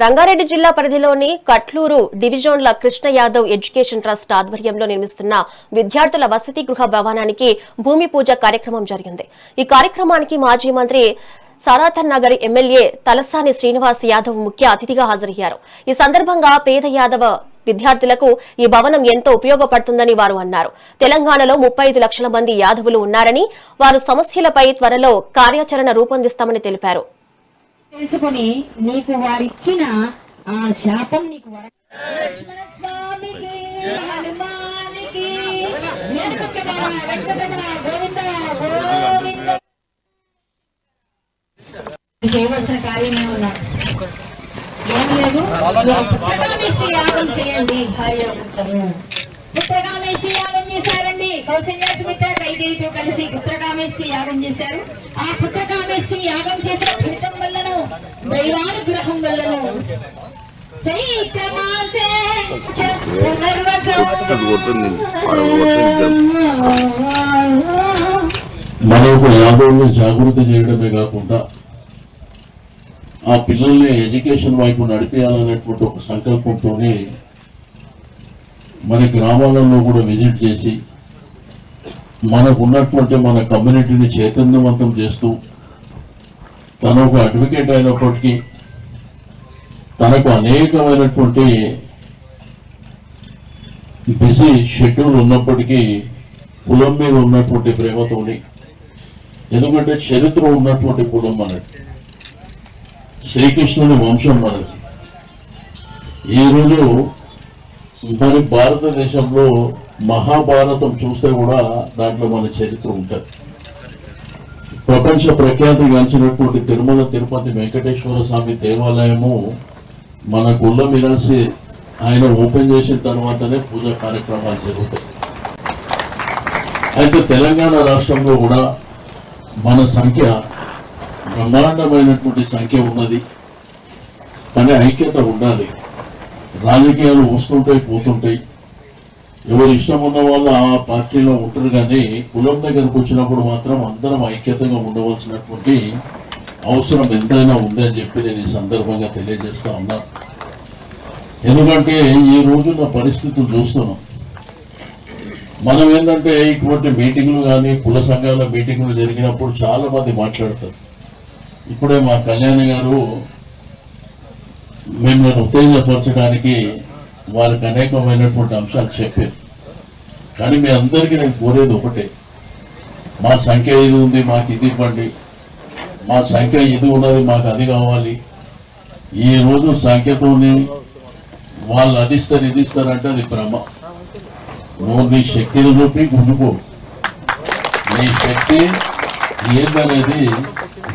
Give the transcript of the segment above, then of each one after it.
రంగారెడ్డి జిల్లా పరిధిలోని కట్లూరు డివిజన్ల కృష్ణ యాదవ్ ఎడ్యుకేషన్ ట్రస్ట్ ఆధ్వర్యంలో నిర్మిస్తున్న విద్యార్థుల వసతి గృహ భవనానికి భూమి పూజ కార్యక్రమం జరిగింది. ఈ కార్యక్రమానికి మాజీ మంత్రి సారాథన్ నగర్ ఎమ్మెల్యే తలసాని శ్రీనివాస్ యాదవ్ ముఖ్య అతిథిగా హాజరయ్యారు. ఈ సందర్భంగా పేద యాదవ విద్యార్థులకు ఈ భవనం ఎంతో ఉపయోగపడుతుందని వారు అన్నారు. తెలంగాణలో 35 లక్షల మంది యాదవులు ఉన్నారని, వారు సమస్యలపై త్వరలో కార్యాచరణ రూపొందిస్తామని తెలిపారు. తెలుసుకొని నీకు వారిచ్చిన ఆ శాపం నీకు లక్ష్మణ స్వామికి హనుమానికి గోవింద గోవింద చేయవలసిన కార్యమే ఉన్నాడు. ఏం లేదు, పుత్రకామేష్టి యాగం చేయండి. భార్యాభర్తలు పుత్రకామేష్టి యాగం చేశారండి. కౌసల్య సుమిత్ర కైకేయితో కలిసి పుత్రకామేష్టి యాగం చేశారు. ఆ పుత్రకామేష్టి యాగం చేసిన ఫలితం వల్లను, దైవానుగ్రహం వల్లను చైత్రమాసే మనకు యాదవుల్ని జాగృతి చేయడమే కాకుండా ఆ పిల్లల్ని ఎడ్యుకేషన్ వైపు నడిపేయాలనేటువంటి ఒక సంకల్పంతో మన గ్రామాలలో కూడా విజిట్ చేసి మనకు ఉన్నటువంటి మన కమ్యూనిటీని చైతన్యవంతం చేస్తూ, తను ఒక అడ్వకేట్ అయినప్పటికీ తనకు అనేకమైనటువంటి బిజీ షెడ్యూల్ ఉన్నప్పటికీ కులం మీద ఉన్నటువంటి ప్రేమతోని, ఎందుకంటే చరిత్ర ఉన్నటువంటి కులం మనది, శ్రీకృష్ణుని వంశం మనది. ఈరోజు మరి భారతదేశంలో మహాభారతం చూస్తే కూడా దాంట్లో మన చరిత్ర ఉంటుంది. ప్రపంచ ప్రఖ్యాతి గాంచినటువంటి తిరుమల తిరుపతి వెంకటేశ్వర స్వామి దేవాలయము మన గుళ్ళ మిరాసి ఆయన ఓపెన్ చేసిన తర్వాతనే పూజా కార్యక్రమాలు జరుగుతాయి. అయితే తెలంగాణ రాష్ట్రంలో కూడా మన సంఖ్య బ్రహ్మాండమైనటువంటి సంఖ్య ఉన్నది. కానీ ఐక్యత ఉండాలి. రాజకీయాలు వస్తుంటాయి, పోతుంటాయి. ఎవరు ఇష్టం ఉన్న వాళ్ళు ఆ పార్టీలో ఉంటారు. కానీ కులం దగ్గరకు వచ్చినప్పుడు మాత్రం అందరం ఐక్యతగా ఉండవలసినటువంటి అవసరం ఎంతైనా ఉందని చెప్పి నేను ఈ సందర్భంగా తెలియజేస్తా ఉన్నా. ఎందుకంటే ఈ రోజున్న పరిస్థితులు చూస్తున్నాం. మనం ఏంటంటే ఇటువంటి మీటింగ్లు కానీ కుల సంఘాల మీటింగ్లు జరిగినప్పుడు చాలా మంది మాట్లాడతారు. ఇప్పుడే మా కళ్యాణి గారు మిమ్మల్ని ఉత్తేజపరచడానికి వారికి అనేకమైనటువంటి అంశాలు చెప్పారు. కానీ మీ అందరికీ నేను కోరేది ఒకటే, మా సంఖ్య ఇది ఉంది, మాకు ఇది ఇవ్వండి, మా సంఖ్య ఇది ఉన్నది, మాకు అది కావాలి. ఈరోజు సంఖ్యతోని వాళ్ళు అది ఇస్తారు ఇది ఇస్తారంటే అది భ్రమ. నువ్వు నీ శక్తిని చూపి గుంజుకో. నీ శక్తి ఏందనేది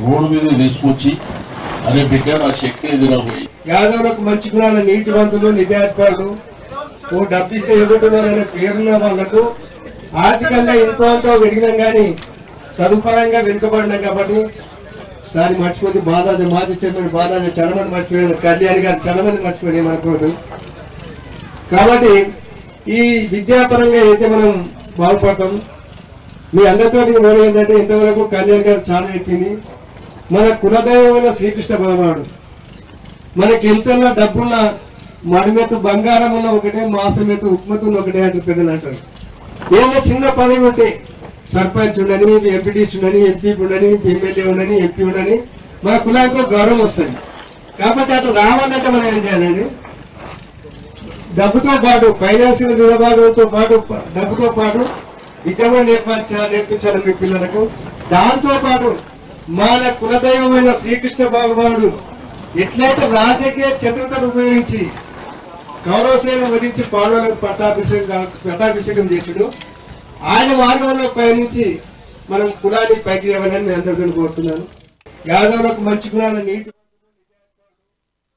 రోడ్డు మీద తీసుకొచ్చి అనే బిడ్డ నా శక్తి ఎదురపోయి యాదవులకు మంచి గుణాల నీతివంతులు, నిజాత్పరులు, ఓ డబ్బిస్తే ఎదుగుతున్నారనే పేరున్న వాళ్లకు ఆర్థికంగా ఎంతో అంతో పెరిగినాం కానీ సదుపరంగా వెనుకబడినాం. కాబట్టి సారి మర్చిపోతే బాలాజీ మాజీ చైర్మన్ బాలాజీ చాలా మంది మర్చిపోయారు, కళ్యాణి గారు చాలా మంది మర్చిపోయి ఏమనుకోదు. కాబట్టి ఈ విద్యాపరంగా అయితే మనం బాగుపడతాం. మీ అందరితో మనం ఏంటంటే ఇంతవరకు కళ్యాణ్ గారు చాలా చెప్పింది. మన కులదైవమైన శ్రీకృష్ణ భగవానుడు మనకి ఎంతన్నా డబ్బున్న మడిమెత్తు బంగారం ఉన్న ఒకటే, మాసమెత్తు ఉప్మతున్న ఒకటే అంటారు పెద్దలు అంటారు. ఏదైనా చిన్న పదవి ఉంటే సర్పంచ్ ఉండని, ఎంపీటీసీ ఉండని, ఎంపీ ఉండని, ఎమ్మెల్యే ఉండని, ఎంపీ ఉండని మన కులానికి గౌరవం వస్తుంది. కాబట్టి అటు రావాలంటే మనం ఏం చేయాలండి, డబ్బుతో పాటు ఫైనాన్షియల్ విభాగంతో పాటు డబ్బుతో పాటు విద్య కూడా నేర్పించాలి మీ పిల్లలకు. దాంతో పాటు మన కులదైవమైన శ్రీకృష్ణ భగవానుడు ఎట్లయితే రాజకీయ చతురతను ఉపయోగించి కౌరవసేన వధించి పాండవులకు పట్టాభిషేకం చేసాడు, ఆయన మార్గంలో పయనించి మనం కులాన్ని పైకి లేవాలని మీ అందరితో కోరుతున్నాను. యాదవులకు మంచి గుణాల నీతి